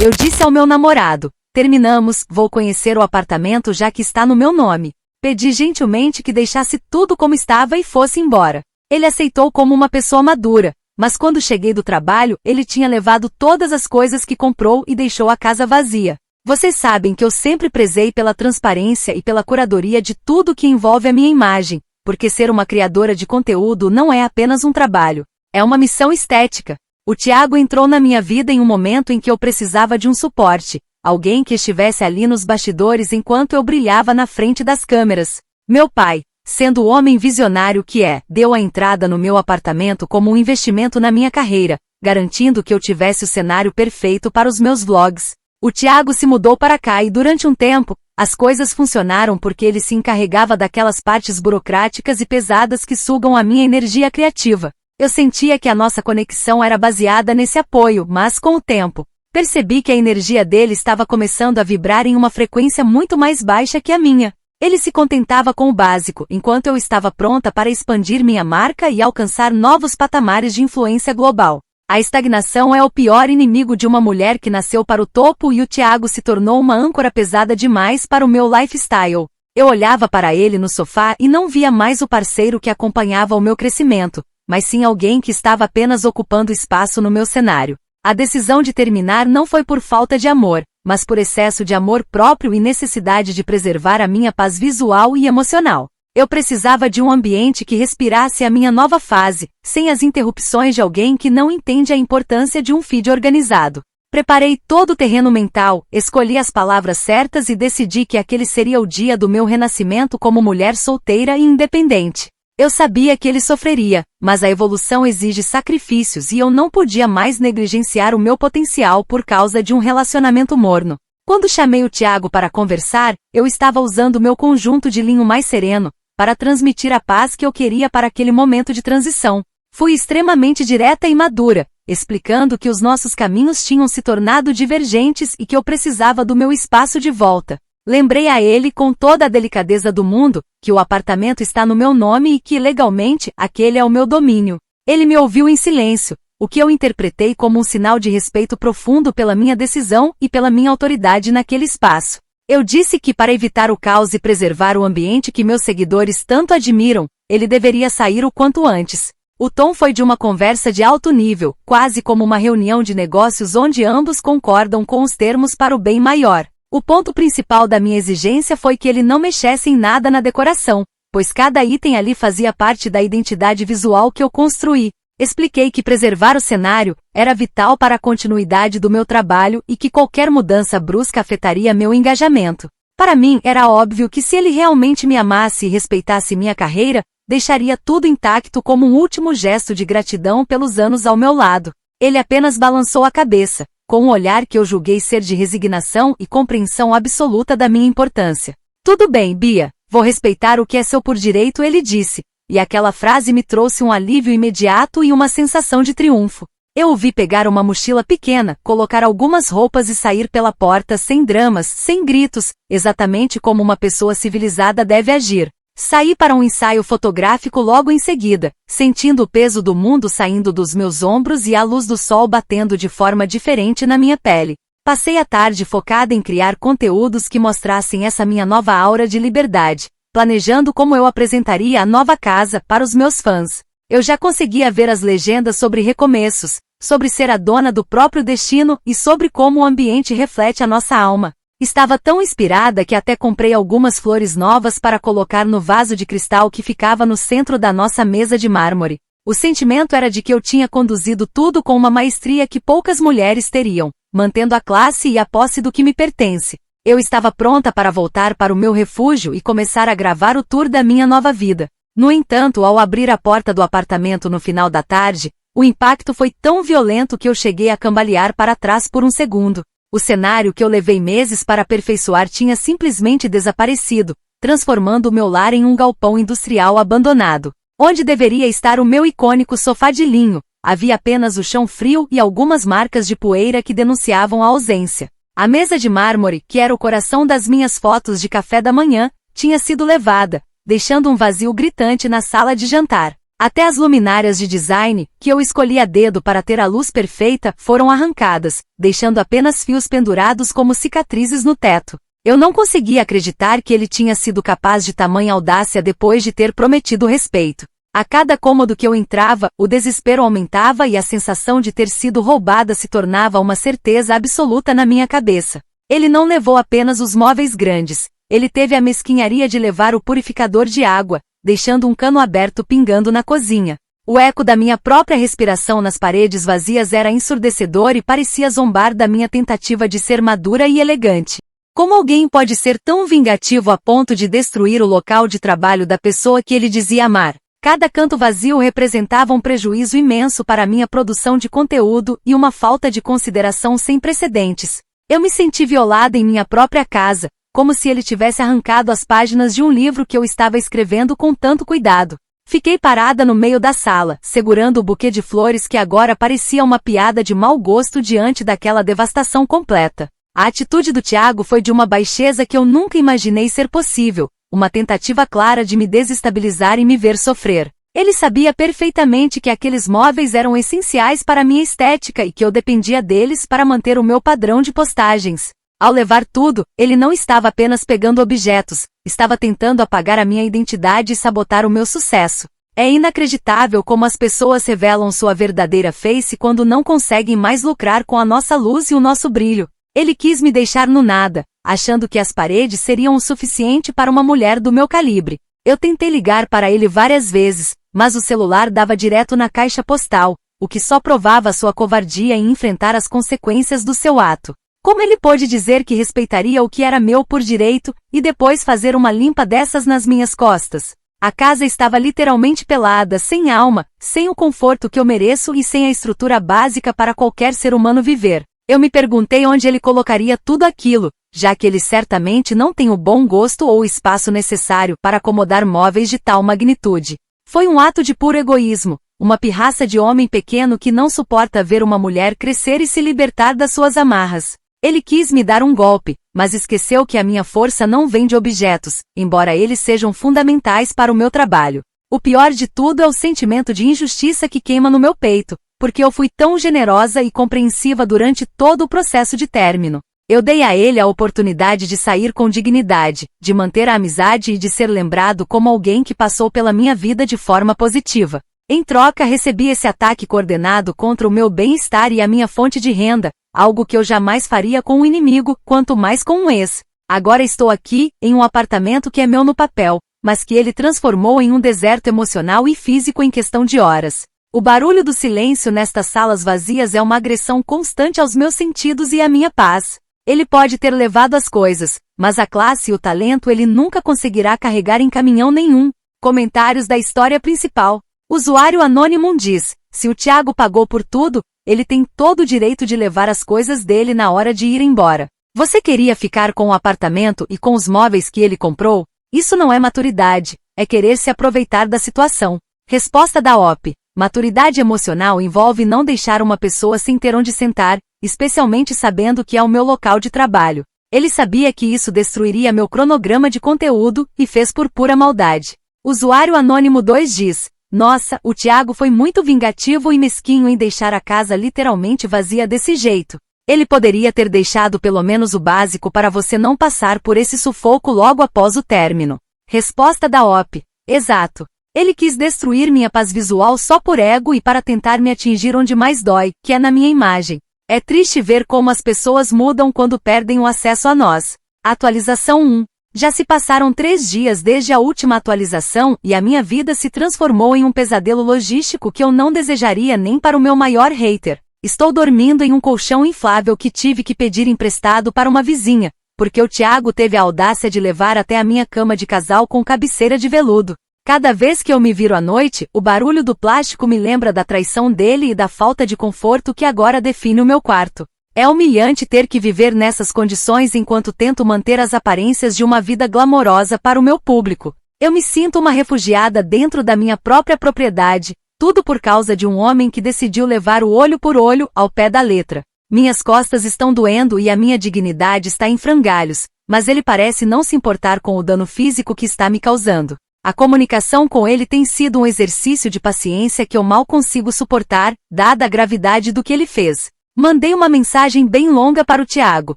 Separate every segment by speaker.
Speaker 1: Eu disse ao meu namorado: terminamos, vou conhecer o apartamento já que está no meu nome. Pedi gentilmente que deixasse tudo como estava e fosse embora. Ele aceitou como uma pessoa madura, mas quando cheguei do trabalho, ele tinha levado todas as coisas que comprou e deixou a casa vazia. Vocês sabem que eu sempre prezei pela transparência e pela curadoria de tudo que envolve a minha imagem, porque ser uma criadora de conteúdo não é apenas um trabalho, é uma missão estética. O Thiago entrou na minha vida em um momento em que eu precisava de um suporte, alguém que estivesse ali nos bastidores enquanto eu brilhava na frente das câmeras. Meu pai, sendo o homem visionário que é, deu a entrada no meu apartamento como um investimento na minha carreira, garantindo que eu tivesse o cenário perfeito para os meus vlogs. O Thiago se mudou para cá e durante um tempo, as coisas funcionaram porque ele se encarregava daquelas partes burocráticas e pesadas que sugam a minha energia criativa. Eu sentia que a nossa conexão era baseada nesse apoio, mas com o tempo, percebi que a energia dele estava começando a vibrar em uma frequência muito mais baixa que a minha. Ele se contentava com o básico, enquanto eu estava pronta para expandir minha marca e alcançar novos patamares de influência global. A estagnação é o pior inimigo de uma mulher que nasceu para o topo e o Thiago se tornou uma âncora pesada demais para o meu lifestyle. Eu olhava para ele no sofá e não via mais o parceiro que acompanhava o meu crescimento, mas sim alguém que estava apenas ocupando espaço no meu cenário. A decisão de terminar não foi por falta de amor, mas por excesso de amor próprio e necessidade de preservar a minha paz visual e emocional. Eu precisava de um ambiente que respirasse a minha nova fase, sem as interrupções de alguém que não entende a importância de um feed organizado. Preparei todo o terreno mental, escolhi as palavras certas e decidi que aquele seria o dia do meu renascimento como mulher solteira e independente. Eu sabia que ele sofreria, mas a evolução exige sacrifícios e eu não podia mais negligenciar o meu potencial por causa de um relacionamento morno. Quando chamei o Thiago para conversar, eu estava usando meu conjunto de linho mais sereno, para transmitir a paz que eu queria para aquele momento de transição. Fui extremamente direta e madura, explicando que os nossos caminhos tinham se tornado divergentes e que eu precisava do meu espaço de volta. Lembrei a ele com toda a delicadeza do mundo, que o apartamento está no meu nome e que, legalmente, aquele é o meu domínio. Ele me ouviu em silêncio, o que eu interpretei como um sinal de respeito profundo pela minha decisão e pela minha autoridade naquele espaço. Eu disse que para evitar o caos e preservar o ambiente que meus seguidores tanto admiram, ele deveria sair o quanto antes. O tom foi de uma conversa de alto nível, quase como uma reunião de negócios onde ambos concordam com os termos para o bem maior. O ponto principal da minha exigência foi que ele não mexesse em nada na decoração, pois cada item ali fazia parte da identidade visual que eu construí. Expliquei que preservar o cenário era vital para a continuidade do meu trabalho e que qualquer mudança brusca afetaria meu engajamento. Para mim, era óbvio que se ele realmente me amasse e respeitasse minha carreira, deixaria tudo intacto como um último gesto de gratidão pelos anos ao meu lado. Ele apenas balançou a cabeça, com um olhar que eu julguei ser de resignação e compreensão absoluta da minha importância. Tudo bem, Bia, vou respeitar o que é seu por direito, ele disse. E aquela frase me trouxe um alívio imediato e uma sensação de triunfo. Eu o vi pegar uma mochila pequena, colocar algumas roupas e sair pela porta sem dramas, sem gritos, exatamente como uma pessoa civilizada deve agir. Saí para um ensaio fotográfico logo em seguida, sentindo o peso do mundo saindo dos meus ombros e a luz do sol batendo de forma diferente na minha pele. Passei a tarde focada em criar conteúdos que mostrassem essa minha nova aura de liberdade, planejando como eu apresentaria a nova casa para os meus fãs. Eu já conseguia ver as legendas sobre recomeços, sobre ser a dona do próprio destino e sobre como o ambiente reflete a nossa alma. Estava tão inspirada que até comprei algumas flores novas para colocar no vaso de cristal que ficava no centro da nossa mesa de mármore. O sentimento era de que eu tinha conduzido tudo com uma maestria que poucas mulheres teriam, mantendo a classe e a posse do que me pertence. Eu estava pronta para voltar para o meu refúgio e começar a gravar o tour da minha nova vida. No entanto, ao abrir a porta do apartamento no final da tarde, o impacto foi tão violento que eu cheguei a cambalear para trás por um segundo. O cenário que eu levei meses para aperfeiçoar tinha simplesmente desaparecido, transformando o meu lar em um galpão industrial abandonado. Onde deveria estar o meu icônico sofá de linho, havia apenas o chão frio e algumas marcas de poeira que denunciavam a ausência. A mesa de mármore, que era o coração das minhas fotos de café da manhã, tinha sido levada, deixando um vazio gritante na sala de jantar. Até as luminárias de design, que eu escolhi a dedo para ter a luz perfeita, foram arrancadas, deixando apenas fios pendurados como cicatrizes no teto. Eu não conseguia acreditar que ele tinha sido capaz de tamanha audácia depois de ter prometido respeito. A cada cômodo que eu entrava, o desespero aumentava e a sensação de ter sido roubada se tornava uma certeza absoluta na minha cabeça. Ele não levou apenas os móveis grandes, ele teve a mesquinharia de levar o purificador de água, deixando um cano aberto pingando na cozinha. O eco da minha própria respiração nas paredes vazias era ensurdecedor e parecia zombar da minha tentativa de ser madura e elegante. Como alguém pode ser tão vingativo a ponto de destruir o local de trabalho da pessoa que ele dizia amar? Cada canto vazio representava um prejuízo imenso para minha produção de conteúdo e uma falta de consideração sem precedentes. Eu me senti violada em minha própria casa, como se ele tivesse arrancado as páginas de um livro que eu estava escrevendo com tanto cuidado. Fiquei parada no meio da sala, segurando o buquê de flores que agora parecia uma piada de mau gosto diante daquela devastação completa. A atitude do Tiago foi de uma baixeza que eu nunca imaginei ser possível, uma tentativa clara de me desestabilizar e me ver sofrer. Ele sabia perfeitamente que aqueles móveis eram essenciais para minha estética e que eu dependia deles para manter o meu padrão de postagens. Ao levar tudo, ele não estava apenas pegando objetos, estava tentando apagar a minha identidade e sabotar o meu sucesso. É inacreditável como as pessoas revelam sua verdadeira face quando não conseguem mais lucrar com a nossa luz e o nosso brilho. Ele quis me deixar no nada, achando que as paredes seriam o suficiente para uma mulher do meu calibre. Eu tentei ligar para ele várias vezes, mas o celular dava direto na caixa postal, o que só provava sua covardia em enfrentar as consequências do seu ato. Como ele pôde dizer que respeitaria o que era meu por direito, e depois fazer uma limpa dessas nas minhas costas? A casa estava literalmente pelada, sem alma, sem o conforto que eu mereço e sem a estrutura básica para qualquer ser humano viver. Eu me perguntei onde ele colocaria tudo aquilo, já que ele certamente não tem o bom gosto ou o espaço necessário para acomodar móveis de tal magnitude. Foi um ato de puro egoísmo, uma pirraça de homem pequeno que não suporta ver uma mulher crescer e se libertar das suas amarras. Ele quis me dar um golpe, mas esqueceu que a minha força não vem de objetos, embora eles sejam fundamentais para o meu trabalho. O pior de tudo é o sentimento de injustiça que queima no meu peito, porque eu fui tão generosa e compreensiva durante todo o processo de término. Eu dei a ele a oportunidade de sair com dignidade, de manter a amizade e de ser lembrado como alguém que passou pela minha vida de forma positiva. Em troca, recebi esse ataque coordenado contra o meu bem-estar e a minha fonte de renda, algo que eu jamais faria com um inimigo, quanto mais com um ex. Agora estou aqui, em um apartamento que é meu no papel, mas que ele transformou em um deserto emocional e físico em questão de horas. O barulho do silêncio nestas salas vazias é uma agressão constante aos meus sentidos e à minha paz. Ele pode ter levado as coisas, mas a classe e o talento ele nunca conseguirá carregar em caminhão nenhum. Comentários da história principal. Usuário Anônimo diz, se o Tiago pagou por tudo, ele tem todo o direito de levar as coisas dele na hora de ir embora. Você queria ficar com o apartamento e com os móveis que ele comprou? Isso não é maturidade, é querer se aproveitar da situação. Resposta da OP. Maturidade emocional envolve não deixar uma pessoa sem ter onde sentar, especialmente sabendo que é o meu local de trabalho. Ele sabia que isso destruiria meu cronograma de conteúdo, e fez por pura maldade. Usuário Anônimo 2 diz, nossa, o Tiago foi muito vingativo e mesquinho em deixar a casa literalmente vazia desse jeito. Ele poderia ter deixado pelo menos o básico para você não passar por esse sufoco logo após o término. Resposta da OP. Exato. Ele quis destruir minha paz visual só por ego e para tentar me atingir onde mais dói, que é na minha imagem. É triste ver como as pessoas mudam quando perdem o acesso a nós. Atualização 1. Já se passaram 3 dias desde a última atualização e a minha vida se transformou em um pesadelo logístico que eu não desejaria nem para o meu maior hater. Estou dormindo em um colchão inflável que tive que pedir emprestado para uma vizinha, porque o Tiago teve a audácia de levar até a minha cama de casal com cabeceira de veludo. Cada vez que eu me viro à noite, o barulho do plástico me lembra da traição dele e da falta de conforto que agora define o meu quarto. É humilhante ter que viver nessas condições enquanto tento manter as aparências de uma vida glamourosa para o meu público. Eu me sinto uma refugiada dentro da minha própria propriedade, tudo por causa de um homem que decidiu levar o olho por olho ao pé da letra. Minhas costas estão doendo e a minha dignidade está em frangalhos, mas ele parece não se importar com o dano físico que está me causando. A comunicação com ele tem sido um exercício de paciência que eu mal consigo suportar, dada a gravidade do que ele fez. Mandei uma mensagem bem longa para o Tiago,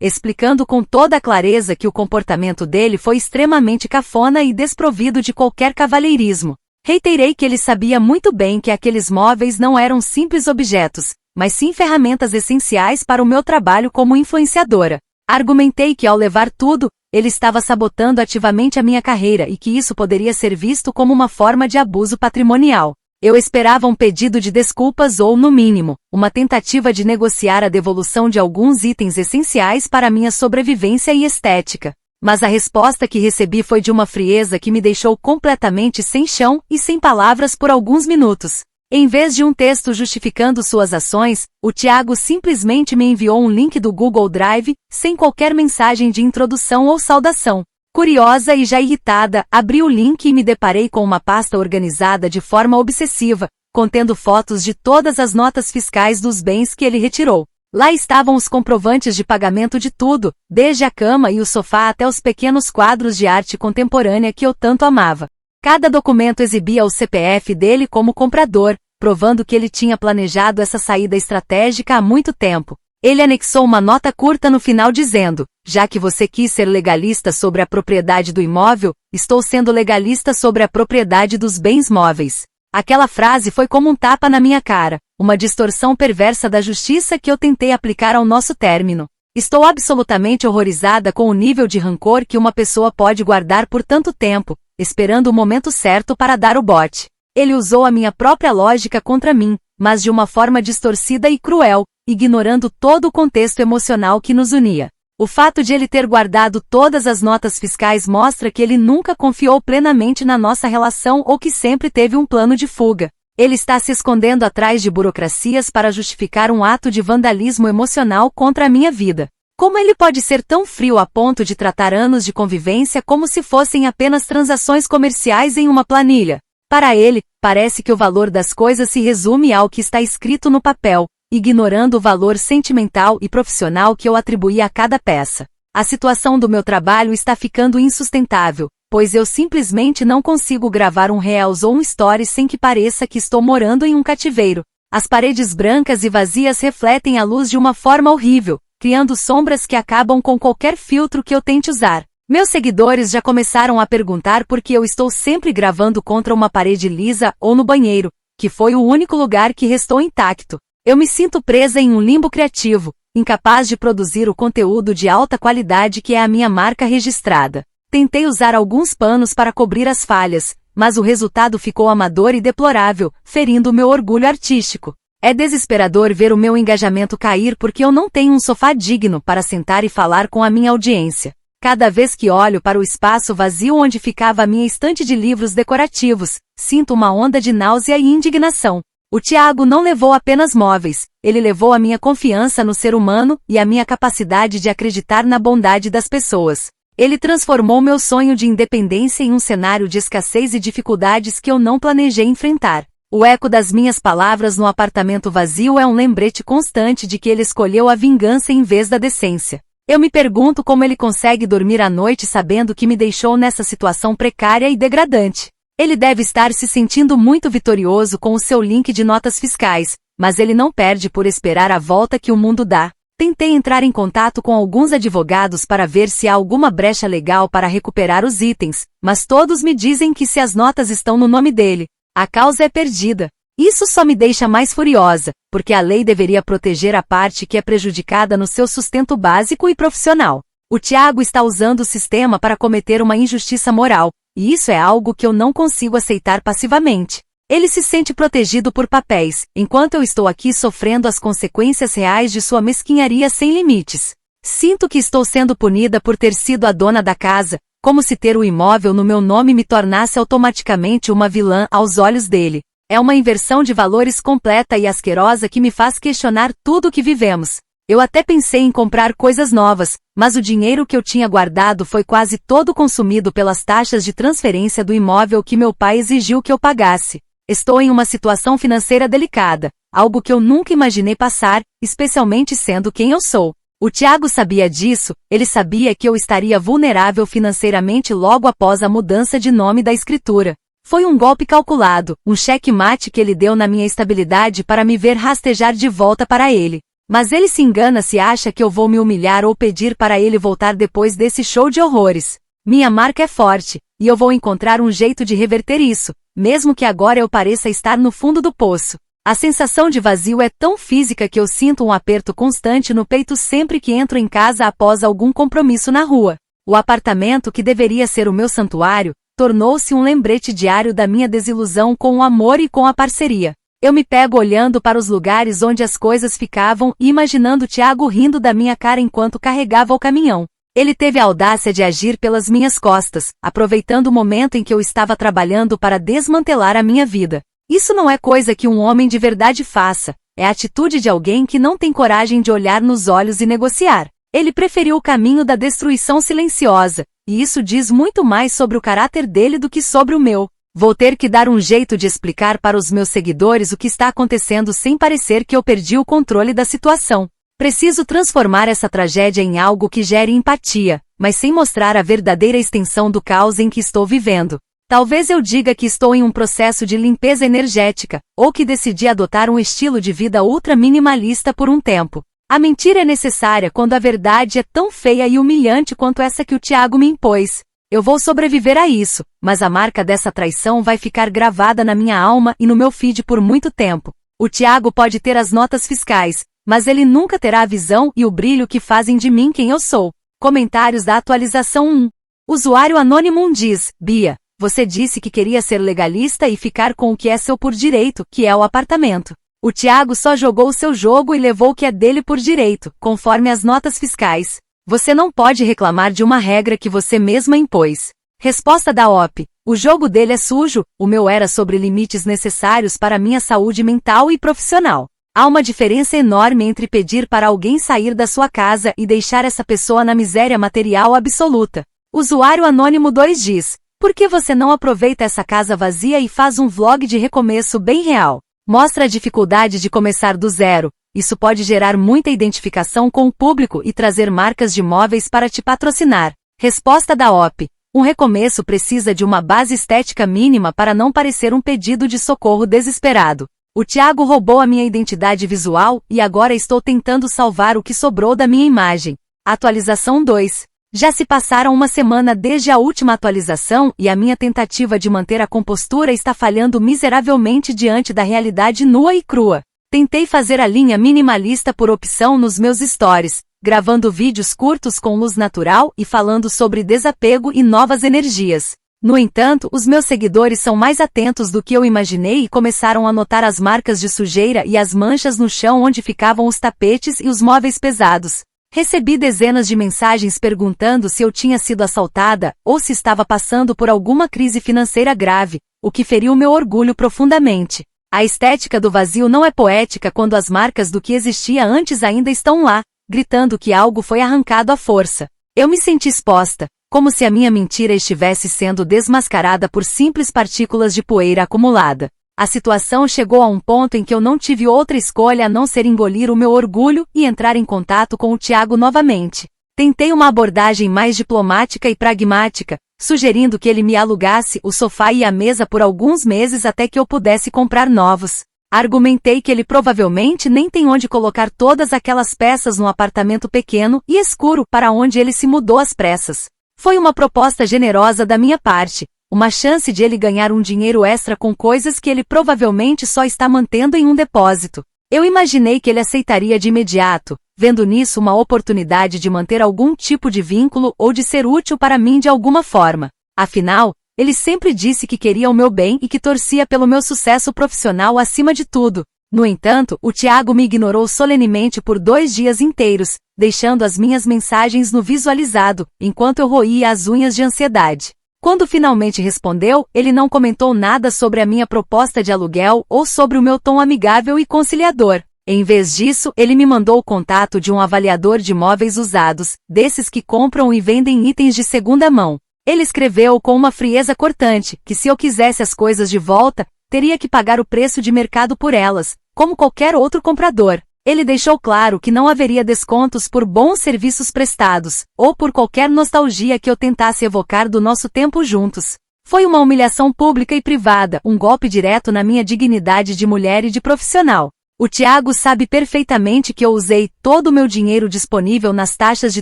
Speaker 1: explicando com toda a clareza que o comportamento dele foi extremamente cafona e desprovido de qualquer cavalheirismo. Reiterei que ele sabia muito bem que aqueles móveis não eram simples objetos, mas sim ferramentas essenciais para o meu trabalho como influenciadora. Argumentei que ao levar tudo, ele estava sabotando ativamente a minha carreira e que isso poderia ser visto como uma forma de abuso patrimonial. Eu esperava um pedido de desculpas ou, no mínimo, uma tentativa de negociar a devolução de alguns itens essenciais para minha sobrevivência e estética. Mas a resposta que recebi foi de uma frieza que me deixou completamente sem chão e sem palavras por alguns minutos. Em vez de um texto justificando suas ações, o Tiago simplesmente me enviou um link do Google Drive, sem qualquer mensagem de introdução ou saudação. Curiosa e já irritada, abri o link e me deparei com uma pasta organizada de forma obsessiva, contendo fotos de todas as notas fiscais dos bens que ele retirou. Lá estavam os comprovantes de pagamento de tudo, desde a cama e o sofá até os pequenos quadros de arte contemporânea que eu tanto amava. Cada documento exibia o CPF dele como comprador, provando que ele tinha planejado essa saída estratégica há muito tempo. Ele anexou uma nota curta no final dizendo: já que você quis ser legalista sobre a propriedade do imóvel, estou sendo legalista sobre a propriedade dos bens móveis. Aquela frase foi como um tapa na minha cara, uma distorção perversa da justiça que eu tentei aplicar ao nosso término. Estou absolutamente horrorizada com o nível de rancor que uma pessoa pode guardar por tanto tempo, esperando o momento certo para dar o bote. Ele usou a minha própria lógica contra mim, mas de uma forma distorcida e cruel, ignorando todo o contexto emocional que nos unia. O fato de ele ter guardado todas as notas fiscais mostra que ele nunca confiou plenamente na nossa relação ou que sempre teve um plano de fuga. Ele está se escondendo atrás de burocracias para justificar um ato de vandalismo emocional contra a minha vida. Como ele pode ser tão frio a ponto de tratar anos de convivência como se fossem apenas transações comerciais em uma planilha? Para ele, parece que o valor das coisas se resume ao que está escrito no papel, ignorando o valor sentimental e profissional que eu atribuí a cada peça. A situação do meu trabalho está ficando insustentável, pois eu simplesmente não consigo gravar um Reels ou um Stories sem que pareça que estou morando em um cativeiro. As paredes brancas e vazias refletem a luz de uma forma horrível, criando sombras que acabam com qualquer filtro que eu tente usar. Meus seguidores já começaram a perguntar por que eu estou sempre gravando contra uma parede lisa ou no banheiro, que foi o único lugar que restou intacto. Eu me sinto presa em um limbo criativo, incapaz de produzir o conteúdo de alta qualidade que é a minha marca registrada. Tentei usar alguns panos para cobrir as falhas, mas o resultado ficou amador e deplorável, ferindo o meu orgulho artístico. É desesperador ver o meu engajamento cair porque eu não tenho um sofá digno para sentar e falar com a minha audiência. Cada vez que olho para o espaço vazio onde ficava a minha estante de livros decorativos, sinto uma onda de náusea e indignação. O Tiago não levou apenas móveis, ele levou a minha confiança no ser humano e a minha capacidade de acreditar na bondade das pessoas. Ele transformou meu sonho de independência em um cenário de escassez e dificuldades que eu não planejei enfrentar. O eco das minhas palavras no apartamento vazio é um lembrete constante de que ele escolheu a vingança em vez da decência. Eu me pergunto como ele consegue dormir à noite sabendo que me deixou nessa situação precária e degradante. Ele deve estar se sentindo muito vitorioso com o seu link de notas fiscais, mas ele não perde por esperar a volta que o mundo dá. Tentei entrar em contato com alguns advogados para ver se há alguma brecha legal para recuperar os itens, mas todos me dizem que se as notas estão no nome dele, a causa é perdida. Isso só me deixa mais furiosa, porque a lei deveria proteger a parte que é prejudicada no seu sustento básico e profissional. O Tiago está usando o sistema para cometer uma injustiça moral, e isso é algo que eu não consigo aceitar passivamente. Ele se sente protegido por papéis, enquanto eu estou aqui sofrendo as consequências reais de sua mesquinharia sem limites. Sinto que estou sendo punida por ter sido a dona da casa, como se ter o imóvel no meu nome me tornasse automaticamente uma vilã aos olhos dele. É uma inversão de valores completa e asquerosa que me faz questionar tudo o que vivemos. Eu até pensei em comprar coisas novas, mas o dinheiro que eu tinha guardado foi quase todo consumido pelas taxas de transferência do imóvel que meu pai exigiu que eu pagasse. Estou em uma situação financeira delicada, algo que eu nunca imaginei passar, especialmente sendo quem eu sou. O Thiago sabia disso, ele sabia que eu estaria vulnerável financeiramente logo após a mudança de nome da escritura. Foi um golpe calculado, um cheque-mate que ele deu na minha estabilidade para me ver rastejar de volta para ele. Mas ele se engana se acha que eu vou me humilhar ou pedir para ele voltar depois desse show de horrores. Minha marca é forte, e eu vou encontrar um jeito de reverter isso, mesmo que agora eu pareça estar no fundo do poço. A sensação de vazio é tão física que eu sinto um aperto constante no peito sempre que entro em casa após algum compromisso na rua. O apartamento que deveria ser o meu santuário, tornou-se um lembrete diário da minha desilusão com o amor e com a parceria. Eu me pego olhando para os lugares onde as coisas ficavam e imaginando Thiago rindo da minha cara enquanto carregava o caminhão. Ele teve a audácia de agir pelas minhas costas, aproveitando o momento em que eu estava trabalhando para desmantelar a minha vida. Isso não é coisa que um homem de verdade faça, é a atitude de alguém que não tem coragem de olhar nos olhos e negociar. Ele preferiu o caminho da destruição silenciosa, e isso diz muito mais sobre o caráter dele do que sobre o meu. Vou ter que dar um jeito de explicar para os meus seguidores o que está acontecendo sem parecer que eu perdi o controle da situação. Preciso transformar essa tragédia em algo que gere empatia, mas sem mostrar a verdadeira extensão do caos em que estou vivendo. Talvez eu diga que estou em um processo de limpeza energética, ou que decidi adotar um estilo de vida ultra minimalista por um tempo. A mentira é necessária quando a verdade é tão feia e humilhante quanto essa que o Thiago me impôs. Eu vou sobreviver a isso, mas a marca dessa traição vai ficar gravada na minha alma e no meu feed por muito tempo. O Thiago pode ter as notas fiscais, mas ele nunca terá a visão e o brilho que fazem de mim quem eu sou. Comentários da atualização 1. Usuário Anônimo diz: Bia, você disse que queria ser legalista e ficar com o que é seu por direito, que é o apartamento. O Thiago só jogou o seu jogo e levou o que é dele por direito, conforme as notas fiscais. Você não pode reclamar de uma regra que você mesma impôs. Resposta da OP. O jogo dele é sujo, o meu era sobre limites necessários para minha saúde mental e profissional. Há uma diferença enorme entre pedir para alguém sair da sua casa e deixar essa pessoa na miséria material absoluta. Usuário Anônimo 2 diz: por que você não aproveita essa casa vazia e faz um vlog de recomeço bem real? Mostra a dificuldade de começar do zero. Isso pode gerar muita identificação com o público e trazer marcas de móveis para te patrocinar. Resposta da OP. Um recomeço precisa de uma base estética mínima para não parecer um pedido de socorro desesperado. O Thiago roubou a minha identidade visual e agora estou tentando salvar o que sobrou da minha imagem. Atualização 2. Já se passaram uma semana desde a última atualização e a minha tentativa de manter a compostura está falhando miseravelmente diante da realidade nua e crua. Tentei fazer a linha minimalista por opção nos meus stories, gravando vídeos curtos com luz natural e falando sobre desapego e novas energias. No entanto, os meus seguidores são mais atentos do que eu imaginei e começaram a notar as marcas de sujeira e as manchas no chão onde ficavam os tapetes e os móveis pesados. Recebi dezenas de mensagens perguntando se eu tinha sido assaltada ou se estava passando por alguma crise financeira grave, o que feriu meu orgulho profundamente. A estética do vazio não é poética quando as marcas do que existia antes ainda estão lá, gritando que algo foi arrancado à força. Eu me senti exposta, como se a minha mentira estivesse sendo desmascarada por simples partículas de poeira acumulada. A situação chegou a um ponto em que eu não tive outra escolha a não ser engolir o meu orgulho e entrar em contato com o Thiago novamente. Tentei uma abordagem mais diplomática e pragmática, sugerindo que ele me alugasse o sofá e a mesa por alguns meses até que eu pudesse comprar novos. Argumentei que ele provavelmente nem tem onde colocar todas aquelas peças num apartamento pequeno e escuro para onde ele se mudou às pressas. Foi uma proposta generosa da minha parte, uma chance de ele ganhar um dinheiro extra com coisas que ele provavelmente só está mantendo em um depósito. Eu imaginei que ele aceitaria de imediato, vendo nisso uma oportunidade de manter algum tipo de vínculo ou de ser útil para mim de alguma forma. Afinal, ele sempre disse que queria o meu bem e que torcia pelo meu sucesso profissional acima de tudo. No entanto, o Thiago me ignorou solenemente por 2 dias inteiros, deixando as minhas mensagens no visualizado, enquanto eu roía as unhas de ansiedade. Quando finalmente respondeu, ele não comentou nada sobre a minha proposta de aluguel ou sobre o meu tom amigável e conciliador. Em vez disso, ele me mandou o contato de um avaliador de móveis usados, desses que compram e vendem itens de segunda mão. Ele escreveu com uma frieza cortante que se eu quisesse as coisas de volta, teria que pagar o preço de mercado por elas, como qualquer outro comprador. Ele deixou claro que não haveria descontos por bons serviços prestados, ou por qualquer nostalgia que eu tentasse evocar do nosso tempo juntos. Foi uma humilhação pública e privada, um golpe direto na minha dignidade de mulher e de profissional. O Thiago sabe perfeitamente que eu usei todo o meu dinheiro disponível nas taxas de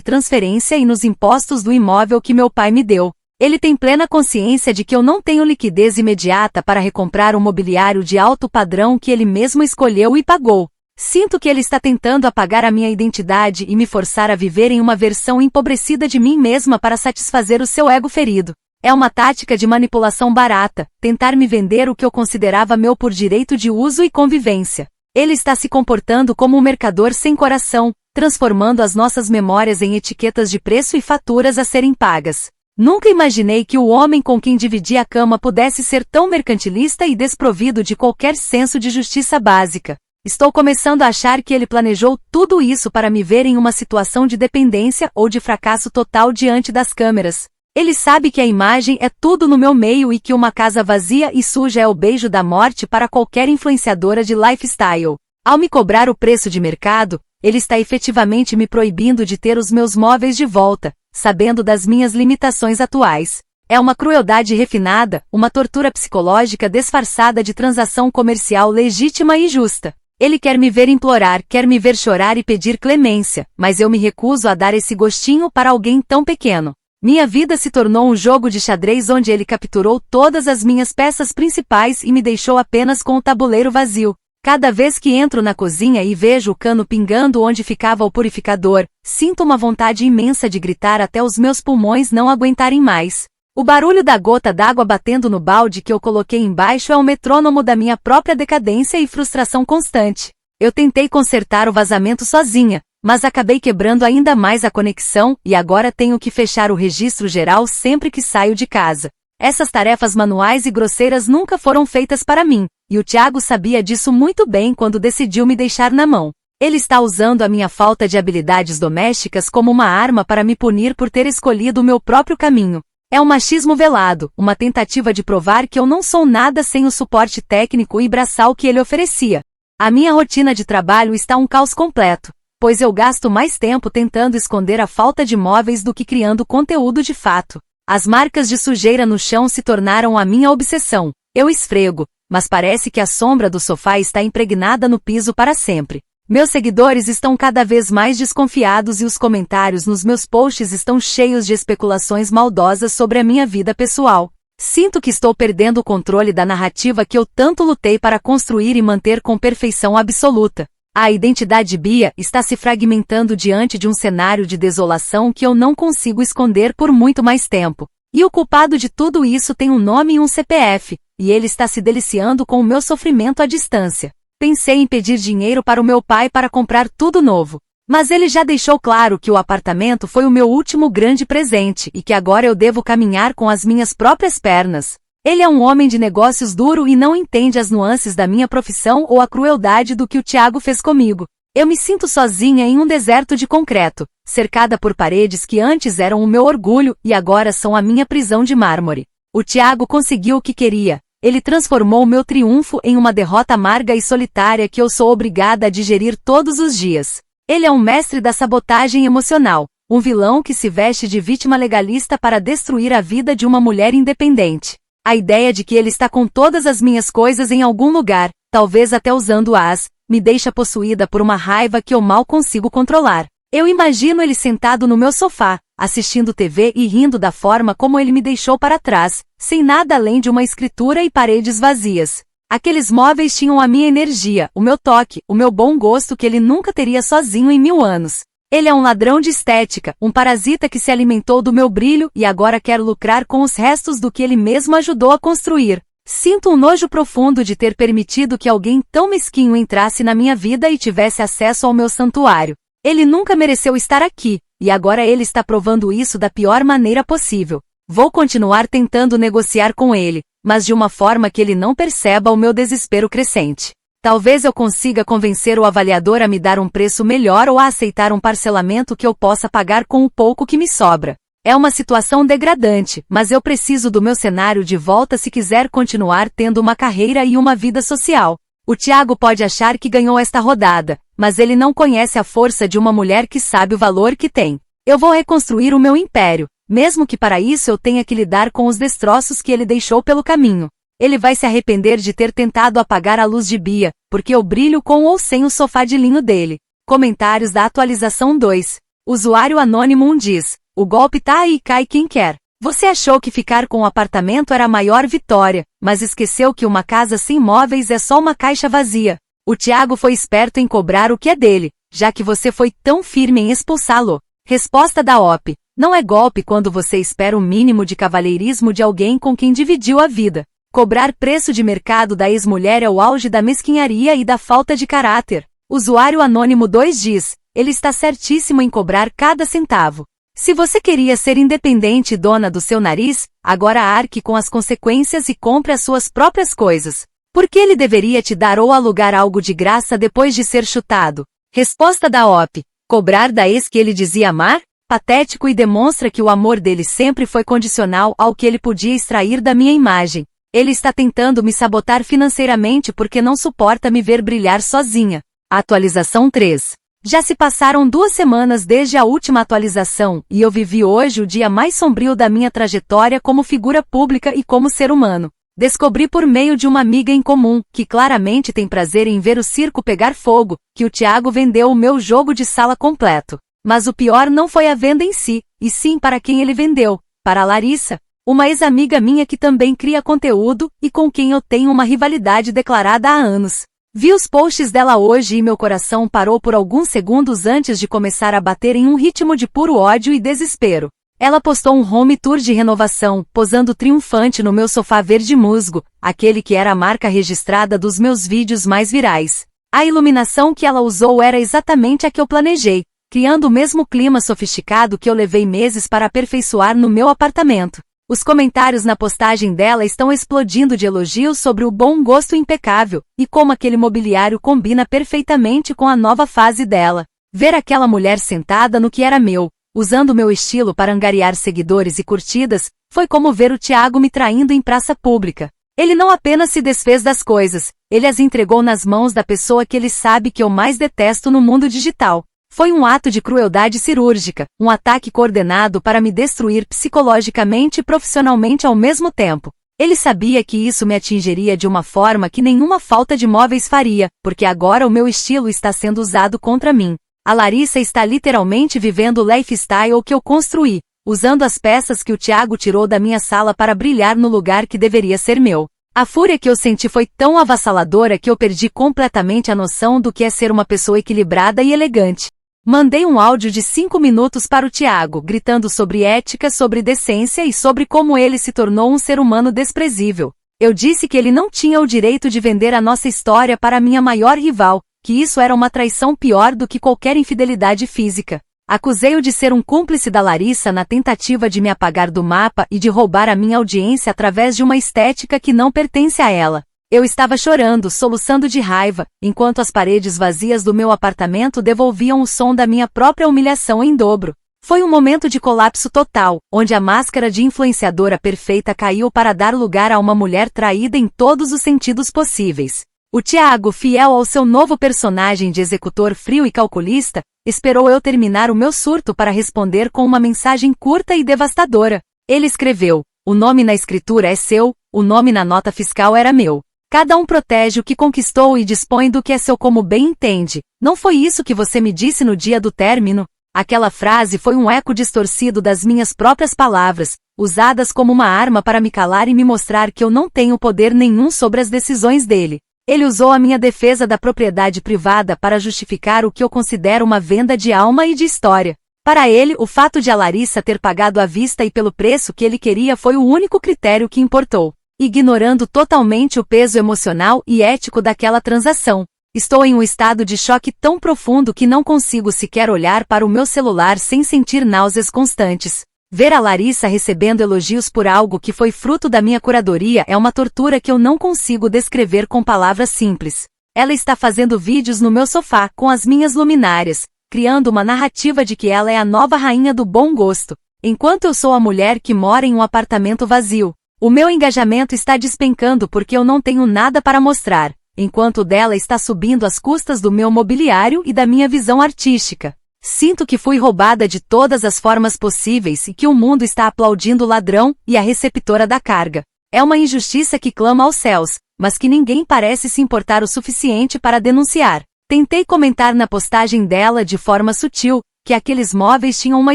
Speaker 1: transferência e nos impostos do imóvel que meu pai me deu. Ele tem plena consciência de que eu não tenho liquidez imediata para recomprar o mobiliário de alto padrão que ele mesmo escolheu e pagou. Sinto que ele está tentando apagar a minha identidade e me forçar a viver em uma versão empobrecida de mim mesma para satisfazer o seu ego ferido. É uma tática de manipulação barata, tentar me vender o que eu considerava meu por direito de uso e convivência. Ele está se comportando como um mercador sem coração, transformando as nossas memórias em etiquetas de preço e faturas a serem pagas. Nunca imaginei que o homem com quem dividi a cama pudesse ser tão mercantilista e desprovido de qualquer senso de justiça básica. Estou começando a achar que ele planejou tudo isso para me ver em uma situação de dependência ou de fracasso total diante das câmeras. Ele sabe que a imagem é tudo no meu meio e que uma casa vazia e suja é o beijo da morte para qualquer influenciadora de lifestyle. Ao me cobrar o preço de mercado, ele está efetivamente me proibindo de ter os meus móveis de volta, sabendo das minhas limitações atuais. É uma crueldade refinada, uma tortura psicológica disfarçada de transação comercial legítima e justa. Ele quer me ver implorar, quer me ver chorar e pedir clemência, mas eu me recuso a dar esse gostinho para alguém tão pequeno. Minha vida se tornou um jogo de xadrez onde ele capturou todas as minhas peças principais e me deixou apenas com o tabuleiro vazio. Cada vez que entro na cozinha e vejo o cano pingando onde ficava o purificador, sinto uma vontade imensa de gritar até os meus pulmões não aguentarem mais. O barulho da gota d'água batendo no balde que eu coloquei embaixo é o metrônomo da minha própria decadência e frustração constante. Eu tentei consertar o vazamento sozinha, mas acabei quebrando ainda mais a conexão e agora tenho que fechar o registro geral sempre que saio de casa. Essas tarefas manuais e grosseiras nunca foram feitas para mim, e o Thiago sabia disso muito bem quando decidiu me deixar na mão. Ele está usando a minha falta de habilidades domésticas como uma arma para me punir por ter escolhido o meu próprio caminho. É um machismo velado, uma tentativa de provar que eu não sou nada sem o suporte técnico e braçal que ele oferecia. A minha rotina de trabalho está um caos completo, pois eu gasto mais tempo tentando esconder a falta de móveis do que criando conteúdo de fato. As marcas de sujeira no chão se tornaram a minha obsessão. Eu esfrego, mas parece que a sombra do sofá está impregnada no piso para sempre. Meus seguidores estão cada vez mais desconfiados e os comentários nos meus posts estão cheios de especulações maldosas sobre a minha vida pessoal. Sinto que estou perdendo o controle da narrativa que eu tanto lutei para construir e manter com perfeição absoluta. A identidade Bia está se fragmentando diante de um cenário de desolação que eu não consigo esconder por muito mais tempo. E o culpado de tudo isso tem um nome e um CPF, e ele está se deliciando com o meu sofrimento à distância. Pensei em pedir dinheiro para o meu pai para comprar tudo novo. Mas ele já deixou claro que o apartamento foi o meu último grande presente e que agora eu devo caminhar com as minhas próprias pernas. Ele é um homem de negócios duro e não entende as nuances da minha profissão ou a crueldade do que o Thiago fez comigo. Eu me sinto sozinha em um deserto de concreto, cercada por paredes que antes eram o meu orgulho e agora são a minha prisão de mármore. O Thiago conseguiu o que queria. Ele transformou o meu triunfo em uma derrota amarga e solitária que eu sou obrigada a digerir todos os dias. Ele é um mestre da sabotagem emocional, um vilão que se veste de vítima legalista para destruir a vida de uma mulher independente. A ideia de que ele está com todas as minhas coisas em algum lugar, talvez até usando-as, me deixa possuída por uma raiva que eu mal consigo controlar. Eu imagino ele sentado no meu sofá, assistindo TV e rindo da forma como ele me deixou para trás, sem nada além de uma escritura e paredes vazias. Aqueles móveis tinham a minha energia, o meu toque, o meu bom gosto que ele nunca teria sozinho em 1000 anos. Ele é um ladrão de estética, um parasita que se alimentou do meu brilho e agora quer lucrar com os restos do que ele mesmo ajudou a construir. Sinto um nojo profundo de ter permitido que alguém tão mesquinho entrasse na minha vida e tivesse acesso ao meu santuário. Ele nunca mereceu estar aqui, e agora ele está provando isso da pior maneira possível. Vou continuar tentando negociar com ele, mas de uma forma que ele não perceba o meu desespero crescente. Talvez eu consiga convencer o avaliador a me dar um preço melhor ou a aceitar um parcelamento que eu possa pagar com o pouco que me sobra. É uma situação degradante, mas eu preciso do meu cenário de volta se quiser continuar tendo uma carreira e uma vida social. O Thiago pode achar que ganhou esta rodada, mas ele não conhece a força de uma mulher que sabe o valor que tem. Eu vou reconstruir o meu império, mesmo que para isso eu tenha que lidar com os destroços que ele deixou pelo caminho. Ele vai se arrepender de ter tentado apagar a luz de Bia, porque eu brilho com ou sem o sofá de linho dele. Comentários da atualização 2. Usuário Anônimo 1 diz: o golpe tá aí e cai quem quer. Você achou que ficar com o apartamento era a maior vitória, mas esqueceu que uma casa sem móveis é só uma caixa vazia. O Thiago foi esperto em cobrar o que é dele, já que você foi tão firme em expulsá-lo. Resposta da OP. Não é golpe quando você espera o mínimo de cavalheirismo de alguém com quem dividiu a vida. Cobrar preço de mercado da ex-mulher é o auge da mesquinharia e da falta de caráter. Usuário Anônimo 2 diz: ele está certíssimo em cobrar cada centavo. Se você queria ser independente e dona do seu nariz, agora arque com as consequências e compre as suas próprias coisas. Por que ele deveria te dar ou alugar algo de graça depois de ser chutado? Resposta da OP. Cobrar da ex que ele dizia amar? Patético e demonstra que o amor dele sempre foi condicional ao que ele podia extrair da minha imagem. Ele está tentando me sabotar financeiramente porque não suporta me ver brilhar sozinha. Atualização 3. Já se passaram 2 semanas desde a última atualização, e eu vivi hoje o dia mais sombrio da minha trajetória como figura pública e como ser humano. Descobri por meio de uma amiga em comum, que claramente tem prazer em ver o circo pegar fogo, que o Thiago vendeu o meu jogo de sala completo. Mas o pior não foi a venda em si, e sim para quem ele vendeu, para a Larissa, uma ex-amiga minha que também cria conteúdo, e com quem eu tenho uma rivalidade declarada há anos. Vi os posts dela hoje e meu coração parou por alguns segundos antes de começar a bater em um ritmo de puro ódio e desespero. Ela postou um home tour de renovação, posando triunfante no meu sofá verde musgo, aquele que era a marca registrada dos meus vídeos mais virais. A iluminação que ela usou era exatamente a que eu planejei, criando o mesmo clima sofisticado que eu levei meses para aperfeiçoar no meu apartamento. Os comentários na postagem dela estão explodindo de elogios sobre o bom gosto impecável, e como aquele mobiliário combina perfeitamente com a nova fase dela. Ver aquela mulher sentada no que era meu, usando meu estilo para angariar seguidores e curtidas, foi como ver o Thiago me traindo em praça pública. Ele não apenas se desfez das coisas, ele as entregou nas mãos da pessoa que ele sabe que eu mais detesto no mundo digital. Foi um ato de crueldade cirúrgica, um ataque coordenado para me destruir psicologicamente e profissionalmente ao mesmo tempo. Ele sabia que isso me atingiria de uma forma que nenhuma falta de móveis faria, porque agora o meu estilo está sendo usado contra mim. A Larissa está literalmente vivendo o lifestyle que eu construí, usando as peças que o Thiago tirou da minha sala para brilhar no lugar que deveria ser meu. A fúria que eu senti foi tão avassaladora que eu perdi completamente a noção do que é ser uma pessoa equilibrada e elegante. Mandei um áudio de 5 minutos para o Thiago, gritando sobre ética, sobre decência e sobre como ele se tornou um ser humano desprezível. Eu disse que ele não tinha o direito de vender a nossa história para a minha maior rival, que isso era uma traição pior do que qualquer infidelidade física. Acusei-o de ser um cúmplice da Larissa na tentativa de me apagar do mapa e de roubar a minha audiência através de uma estética que não pertence a ela. Eu estava chorando, soluçando de raiva, enquanto as paredes vazias do meu apartamento devolviam o som da minha própria humilhação em dobro. Foi um momento de colapso total, onde a máscara de influenciadora perfeita caiu para dar lugar a uma mulher traída em todos os sentidos possíveis. O Thiago, fiel ao seu novo personagem de executor frio e calculista, esperou eu terminar o meu surto para responder com uma mensagem curta e devastadora. Ele escreveu: o nome na escritura é seu, o nome na nota fiscal era meu. Cada um protege o que conquistou e dispõe do que é seu como bem entende. Não foi isso que você me disse no dia do término? Aquela frase foi um eco distorcido das minhas próprias palavras, usadas como uma arma para me calar e me mostrar que eu não tenho poder nenhum sobre as decisões dele. Ele usou a minha defesa da propriedade privada para justificar o que eu considero uma venda de alma e de história. Para ele, o fato de a Larissa ter pagado à vista e pelo preço que ele queria foi o único critério que importou, ignorando totalmente o peso emocional e ético daquela transação. Estou em um estado de choque tão profundo que não consigo sequer olhar para o meu celular sem sentir náuseas constantes. Ver a Larissa recebendo elogios por algo que foi fruto da minha curadoria é uma tortura que eu não consigo descrever com palavras simples. Ela está fazendo vídeos no meu sofá com as minhas luminárias, criando uma narrativa de que ela é a nova rainha do bom gosto, enquanto eu sou a mulher que mora em um apartamento vazio. O meu engajamento está despencando porque eu não tenho nada para mostrar, enquanto o dela está subindo às custas do meu mobiliário e da minha visão artística. Sinto que fui roubada de todas as formas possíveis e que o mundo está aplaudindo o ladrão e a receptora da carga. É uma injustiça que clama aos céus, mas que ninguém parece se importar o suficiente para denunciar. Tentei comentar na postagem dela de forma sutil que aqueles móveis tinham uma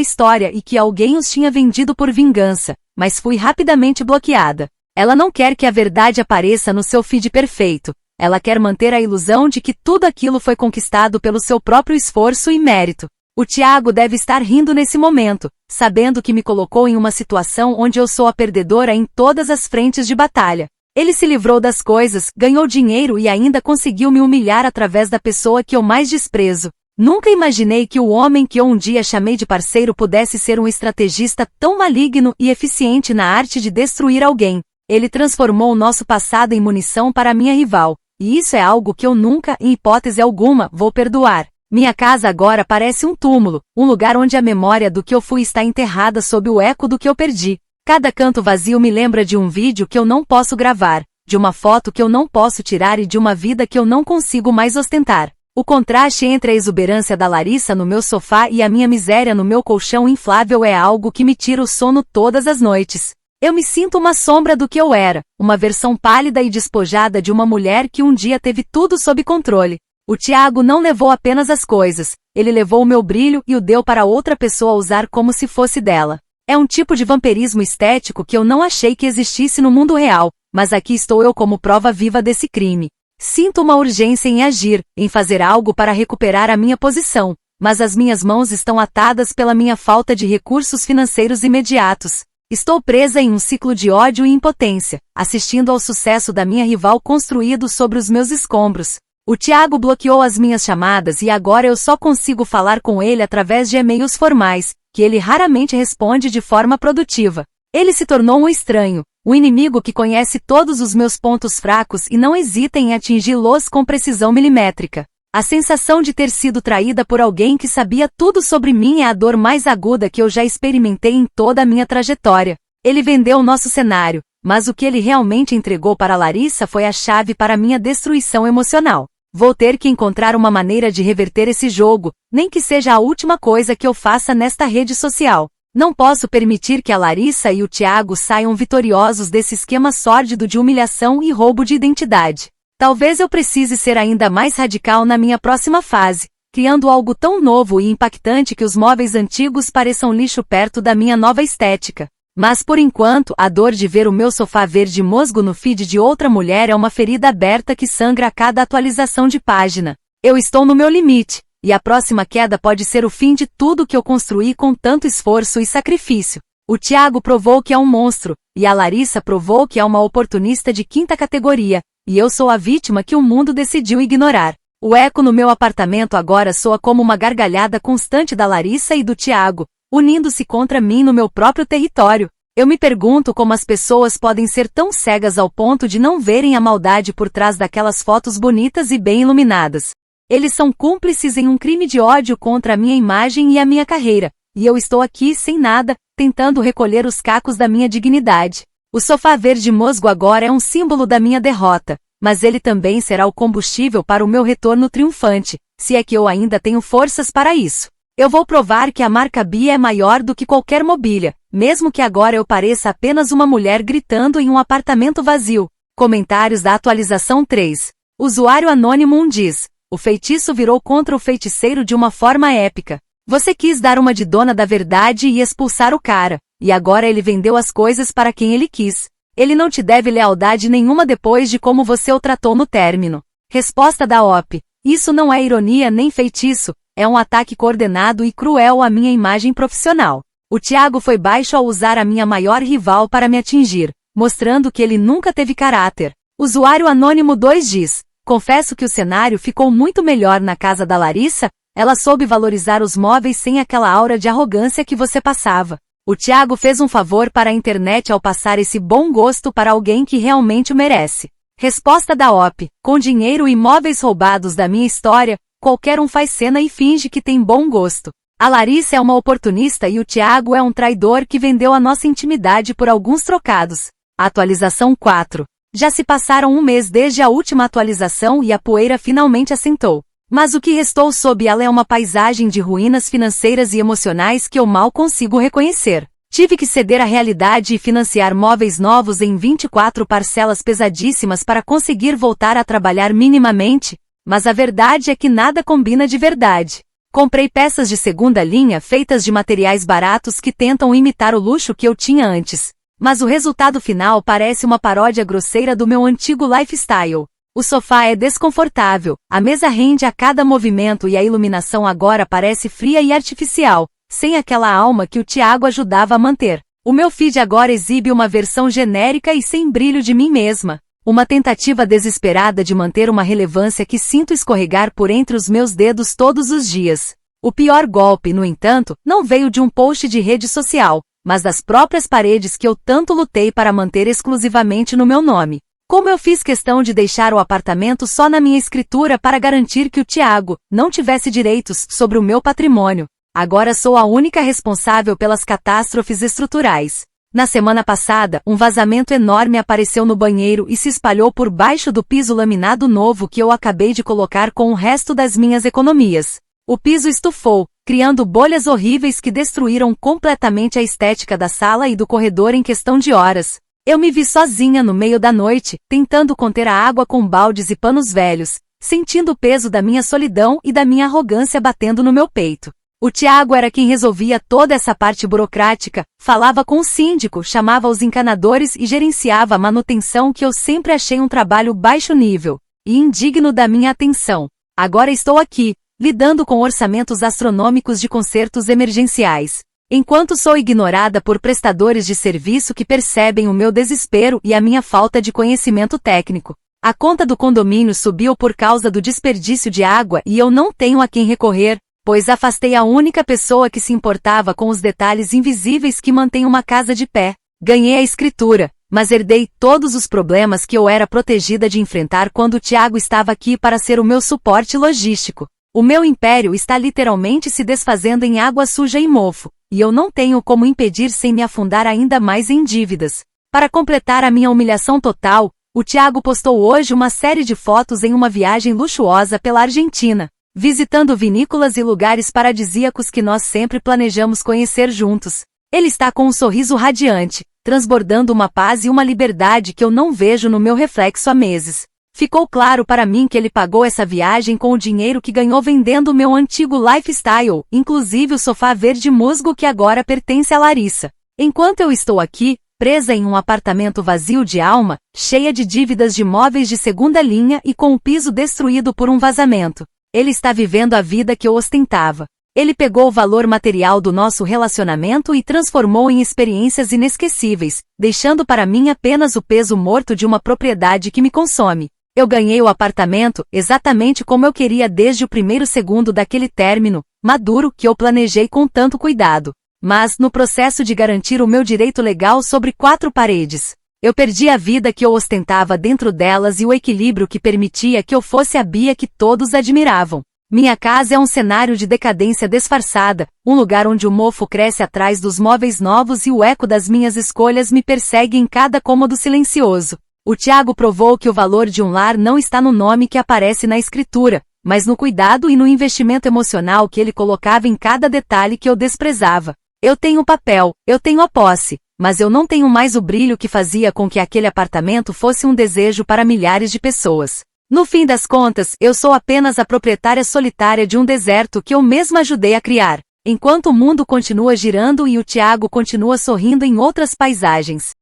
Speaker 1: história e que alguém os tinha vendido por vingança, mas fui rapidamente bloqueada. Ela não quer que a verdade apareça no seu feed perfeito. Ela quer manter a ilusão de que tudo aquilo foi conquistado pelo seu próprio esforço e mérito. O Thiago deve estar rindo nesse momento, sabendo que me colocou em uma situação onde eu sou a perdedora em todas as frentes de batalha. Ele se livrou das coisas, ganhou dinheiro e ainda conseguiu me humilhar através da pessoa que eu mais desprezo. Nunca imaginei que o homem que eu um dia chamei de parceiro pudesse ser um estrategista tão maligno e eficiente na arte de destruir alguém. Ele transformou o nosso passado em munição para minha rival, e isso é algo que eu nunca, em hipótese alguma, vou perdoar. Minha casa agora parece um túmulo, um lugar onde a memória do que eu fui está enterrada sob o eco do que eu perdi. Cada canto vazio me lembra de um vídeo que eu não posso gravar, de uma foto que eu não posso tirar e de uma vida que eu não consigo mais ostentar. O contraste entre a exuberância da Larissa no meu sofá e a minha miséria no meu colchão inflável é algo que me tira o sono todas as noites. Eu me sinto uma sombra do que eu era, uma versão pálida e despojada de uma mulher que um dia teve tudo sob controle. O Thiago não levou apenas as coisas, ele levou o meu brilho e o deu para outra pessoa usar como se fosse dela. É um tipo de vampirismo estético que eu não achei que existisse no mundo real, mas aqui estou eu como prova viva desse crime. Sinto uma urgência em agir, em fazer algo para recuperar a minha posição, mas as minhas mãos estão atadas pela minha falta de recursos financeiros imediatos. Estou presa em um ciclo de ódio e impotência, assistindo ao sucesso da minha rival construído sobre os meus escombros. O Thiago bloqueou as minhas chamadas e agora eu só consigo falar com ele através de e-mails formais, que ele raramente responde de forma produtiva. Ele se tornou um estranho, um inimigo que conhece todos os meus pontos fracos e não hesita em atingi-los com precisão milimétrica. A sensação de ter sido traída por alguém que sabia tudo sobre mim é a dor mais aguda que eu já experimentei em toda a minha trajetória. Ele vendeu o nosso cenário, mas o que ele realmente entregou para Larissa foi a chave para minha destruição emocional. Vou ter que encontrar uma maneira de reverter esse jogo, nem que seja a última coisa que eu faça nesta rede social. Não posso permitir que a Larissa e o Thiago saiam vitoriosos desse esquema sórdido de humilhação e roubo de identidade. Talvez eu precise ser ainda mais radical na minha próxima fase, criando algo tão novo e impactante que os móveis antigos pareçam lixo perto da minha nova estética. Mas por enquanto, a dor de ver o meu sofá verde musgo no feed de outra mulher é uma ferida aberta que sangra a cada atualização de página. Eu estou no meu limite, e a próxima queda pode ser o fim de tudo que eu construí com tanto esforço e sacrifício. O Thiago provou que é um monstro, e a Larissa provou que é uma oportunista de quinta categoria, e eu sou a vítima que o mundo decidiu ignorar. O eco no meu apartamento agora soa como uma gargalhada constante da Larissa e do Thiago, unindo-se contra mim no meu próprio território. Eu me pergunto como as pessoas podem ser tão cegas ao ponto de não verem a maldade por trás daquelas fotos bonitas e bem iluminadas. Eles são cúmplices em um crime de ódio contra a minha imagem e a minha carreira, e eu estou aqui sem nada, tentando recolher os cacos da minha dignidade. O sofá verde musgo agora é um símbolo da minha derrota, mas ele também será o combustível para o meu retorno triunfante, se é que eu ainda tenho forças para isso. Eu vou provar que a marca Bia é maior do que qualquer mobília, mesmo que agora eu pareça apenas uma mulher gritando em um apartamento vazio. Comentários da atualização 3. Usuário Anônimo 1 diz: o feitiço virou contra o feiticeiro de uma forma épica. Você quis dar uma de dona da verdade e expulsar o cara, e agora ele vendeu as coisas para quem ele quis. Ele não te deve lealdade nenhuma depois de como você o tratou no término. Resposta da OP. Isso não é ironia nem feitiço. É um ataque coordenado e cruel à minha imagem profissional. O Thiago foi baixo ao usar a minha maior rival para me atingir, mostrando que ele nunca teve caráter. Usuário Anônimo 2 diz: confesso que o cenário ficou muito melhor na casa da Larissa, ela soube valorizar os móveis sem aquela aura de arrogância que você passava. O Thiago fez um favor para a internet ao passar esse bom gosto para alguém que realmente o merece. Resposta da OP. Com dinheiro e móveis roubados da minha história, qualquer um faz cena e finge que tem bom gosto. A Larissa é uma oportunista e o Thiago é um traidor que vendeu a nossa intimidade por alguns trocados. Atualização 4. Já se passaram um mês desde a última atualização e a poeira finalmente assentou. Mas o que restou sob ela é uma paisagem de ruínas financeiras e emocionais que eu mal consigo reconhecer. Tive que ceder à realidade e financiar móveis novos em 24 parcelas pesadíssimas para conseguir voltar a trabalhar minimamente, mas a verdade é que nada combina de verdade. Comprei peças de segunda linha feitas de materiais baratos que tentam imitar o luxo que eu tinha antes. Mas o resultado final parece uma paródia grosseira do meu antigo lifestyle. O sofá é desconfortável, a mesa rende a cada movimento e a iluminação agora parece fria e artificial, sem aquela alma que o Thiago ajudava a manter. O meu feed agora exibe uma versão genérica e sem brilho de mim mesma. Uma tentativa desesperada de manter uma relevância que sinto escorregar por entre os meus dedos todos os dias. O pior golpe, no entanto, não veio de um post de rede social, mas das próprias paredes que eu tanto lutei para manter exclusivamente no meu nome. Como eu fiz questão de deixar o apartamento só na minha escritura para garantir que o Thiago não tivesse direitos sobre o meu patrimônio. Agora sou a única responsável pelas catástrofes estruturais. Na semana passada, um vazamento enorme apareceu no banheiro e se espalhou por baixo do piso laminado novo que eu acabei de colocar com o resto das minhas economias. O piso estufou, criando bolhas horríveis que destruíram completamente a estética da sala e do corredor em questão de horas. Eu me vi sozinha no meio da noite, tentando conter a água com baldes e panos velhos, sentindo o peso da minha solidão e da minha arrogância batendo no meu peito. O Thiago era quem resolvia toda essa parte burocrática, falava com o síndico, chamava os encanadores e gerenciava a manutenção que eu sempre achei um trabalho baixo nível e indigno da minha atenção. Agora estou aqui, lidando com orçamentos astronômicos de consertos emergenciais. Enquanto sou ignorada por prestadores de serviço que percebem o meu desespero e a minha falta de conhecimento técnico. A conta do condomínio subiu por causa do desperdício de água e eu não tenho a quem recorrer, pois afastei a única pessoa que se importava com os detalhes invisíveis que mantêm uma casa de pé. Ganhei a escritura, mas herdei todos os problemas que eu era protegida de enfrentar quando o Thiago estava aqui para ser o meu suporte logístico. O meu império está literalmente se desfazendo em água suja e mofo, e eu não tenho como impedir sem me afundar ainda mais em dívidas. Para completar a minha humilhação total, o Thiago postou hoje uma série de fotos em uma viagem luxuosa pela Argentina, visitando vinícolas e lugares paradisíacos que nós sempre planejamos conhecer juntos. Ele está com um sorriso radiante, transbordando uma paz e uma liberdade que eu não vejo no meu reflexo há meses. Ficou claro para mim que ele pagou essa viagem com o dinheiro que ganhou vendendo o meu antigo lifestyle, inclusive o sofá verde musgo que agora pertence a Larissa. Enquanto eu estou aqui, presa em um apartamento vazio de alma, cheia de dívidas de móveis de segunda linha e com o piso destruído por um vazamento, ele está vivendo a vida que eu ostentava. Ele pegou o valor material do nosso relacionamento e transformou em experiências inesquecíveis, deixando para mim apenas o peso morto de uma propriedade que me consome. Eu ganhei o apartamento exatamente como eu queria desde o primeiro segundo daquele término maduro que eu planejei com tanto cuidado. Mas, no processo de garantir o meu direito legal sobre quatro paredes, eu perdi a vida que eu ostentava dentro delas e o equilíbrio que permitia que eu fosse a Bia que todos admiravam. Minha casa é um cenário de decadência disfarçada, um lugar onde o mofo cresce atrás dos móveis novos e o eco das minhas escolhas me persegue em cada cômodo silencioso. O Thiago provou que o valor de um lar não está no nome que aparece na escritura, mas no cuidado e no investimento emocional que ele colocava em cada detalhe que eu desprezava. Eu tenho o papel, eu tenho a posse, mas eu não tenho mais o brilho que fazia com que aquele apartamento fosse um desejo para milhares de pessoas. No fim das contas, eu sou apenas a proprietária solitária de um deserto que eu mesma ajudei a criar, enquanto o mundo continua girando e o Thiago continua sorrindo em outras paisagens.